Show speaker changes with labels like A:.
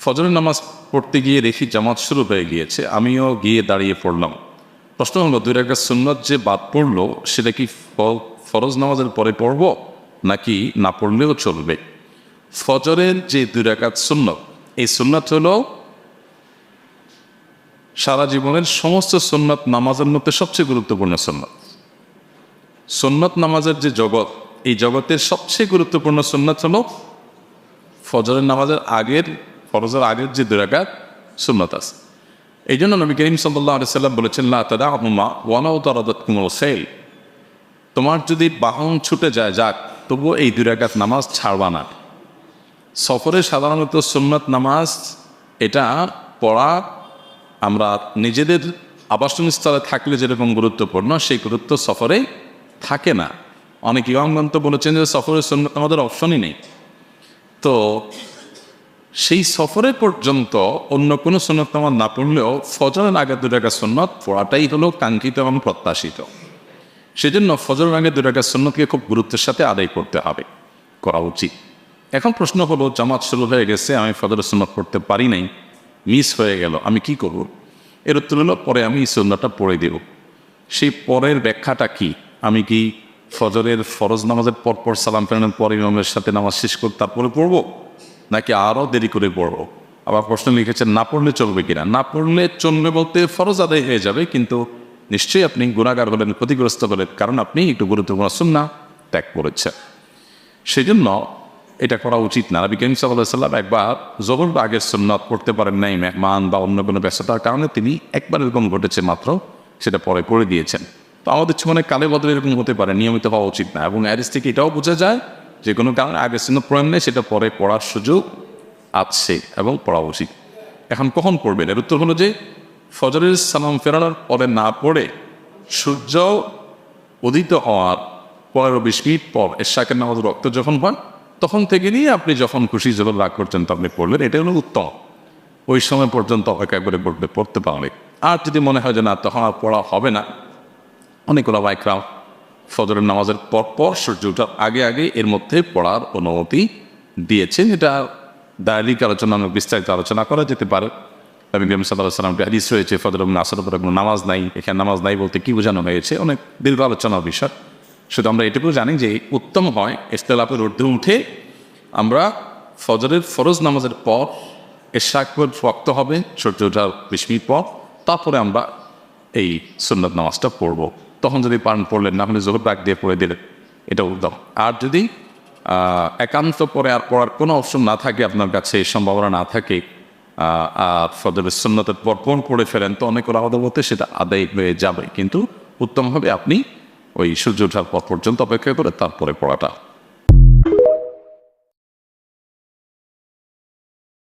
A: ফজরের নামাজ পড়তে গিয়ে দেখি জামাত শুরু হয়ে গিয়েছে, আমিও গিয়ে দাঁড়িয়ে পড়লাম। প্রশ্ন হলো, 2 রাকাত সুন্নত যে বাদ পড়লো সেটা কি ফরজ নামাজের পরে পড়ব নাকি না পড়লেও চলবে? ফজরের যে 2 রাকাত সুন্নত, এই সুন্নত হলো সারা জীবনের সমস্ত সুন্নত নামাজের মধ্যে সবচেয়ে গুরুত্বপূর্ণ সুন্নত। সুন্নত নামাজের যে জগৎ, এই জগতের সবচেয়ে গুরুত্বপূর্ণ সুন্নত হলো ফজরের নামাজের আগের, ফরজের আগের যে 2 রাকাত সুন্নত আছে। এই জন্য নবী করিম সাল্লাল্লাহু আলাইহি সাল্লাম বলেছেন, লা তাদাহুমা ওয়ালাউ তারাদাতকুমুল খাইল, তোমার যদি বাহন ছুটে যায় যাক, তবুও এই 2 রাকাত নামাজ ছাড়বা না। সফরে সাধারণত সুন্নত নামাজ এটা পড়া আমরা নিজেদের আবাসনস্থলে থাকলে যেরকম গুরুত্বপূর্ণ, সেই গুরুত্ব সফরে থাকে না। অনেক ইমামগণ তো বলেছেন যে সফরের সুন্নত আমাদের অপশনই নেই। তো সেই সফরে পর্যন্ত অন্য কোনো সুন্নত নামাজ না পড়লেও ফজরের আগে 2 রাকাত সুন্নত পড়াটাই হলো কাঙ্ক্ষিত এবং প্রত্যাশিত। সেজন্য ফজরের আগে 2 রাকাত সুন্নতকে খুব গুরুত্বের সাথে আদায় করতে হবে, করা উচিত। এখন প্রশ্ন হলো, জামাত শুরু হয়ে গেছে, আমি ফজরের সুন্নত পড়তে পারি নাই, মিস হয়ে গেল, আমি কি করব? এর উত্তর হলো, পরে আমি এই সুন্নতটা পড়ে দেব। সেই পরের ব্যাখ্যাটা কি? আমি কি ফজরের ফরজ নামাজের পরপর সালাম ফেরানোর পর ইমামের সাথে নামাজ শেষ করে তারপরে পড়বো, নাকি আরও দেরি করে পড়বো? আবার প্রশ্ন লিখেছেন, না পড়লে চলবে কিনা? না পড়লে চলবে বলতে ফরজ আদায় হয়ে যাবে, কিন্তু নিশ্চয়ই আপনি গুনাহগার হলেন, ক্ষতিগ্রস্ত হলেন, কারণ আপনি একটু গুরুত্বপূর্ণ সুন্নাহ ত্যাগ করেছেন। সেই জন্য এটা করা উচিত না। নবী করিম সাল্লাল্লাহু আলাইহি সাল্লাম একবার যোহর আগের সুন্নাত পড়তে পারেন নাই, মেহমান বা অন্য কোনো ব্যস্ততার কারণে তিনি একবার এরকম ঘটেছে মাত্র, সেটা পরে পড়ে দিয়েছেন। তো আমাদের জীবনে কালে বদলে এরকম হতে পারে, নিয়মিত হওয়া উচিত না। এবং এর থেকে এটাও বোঝা যায় যে কোনো কারণে আগের সুন্নাত পড়েন নেই, সেটা পরে পড়ার সুযোগ আছে এবং পড়া উচিত। এখন কখন পড়বেন? এর উত্তর হলো যে ফজরের সালাম ফেরানোর পরে না পড়ে সূর্য উদিত হওয়ার 15-20 মিনিট পর এশাকের নামাজ রক্ত যখন হয়, তখন থেকে নিয়ে আপনি যখন খুশি যখন রাগ পর্যন্ত আপনি পড়লেন, এটা হলো উত্তম। ওই সময় পর্যন্ত অপেক্ষা করে পড়তে পারলে। আর যদি মনে হয় যে না, তখন আর পড়া হবে না, অনেক ওলামা ইকরাম ফজরের নামাজের পর সূর্য ওঠার আগে আগে এর মধ্যে পড়ার অনুমতি দিয়েছেন। এটা দায়িক আলোচনা, বিস্তারিত আলোচনা করা যেতে পারে। নবী করিম সাল্লাল্লাহু আলাইহি ওয়াসাল্লাম হাদিস রয়েছে, ফজর এবং আসরের পরে কোনো নামাজ নাই। এখানে নামাজ নাই বলতে কি বোঝানো হয়েছে, অনেক দীর্ঘ আলোচনার বিষয়। শুধু আমরা এটুকু জানি যে উত্তম হয় ইখতিলাফের ঊর্ধ্বে উঠে আমরা ফজরের ফরজ নামাজের পর এশাক ওয়াক্ত হবে সূর্য ওঠার 20 মিনিট পর, তারপরে আমরা এই সুন্নত নামাজটা পড়ব। তখন যদি পান পড়লেন, না হলে যোহর ডাক দিয়ে পড়ে দিলেন, এটা উত্তম। আর যদি একান্ত পরে আর পড়ার কোনো অপশন না থাকে, আপনার কাছে সম্ভাবনা না থাকে, আর ফজরের সুন্নতের পর পড়ে ফেলেন, তো অনেক ওলামাদের মধ্যে সেটা আদায় হয়ে যাবে। কিন্তু উত্তম হবে আপনি ওই সূর্য ওঠার পর পর্যন্ত অপেক্ষা করে তারপরে পড়াটা।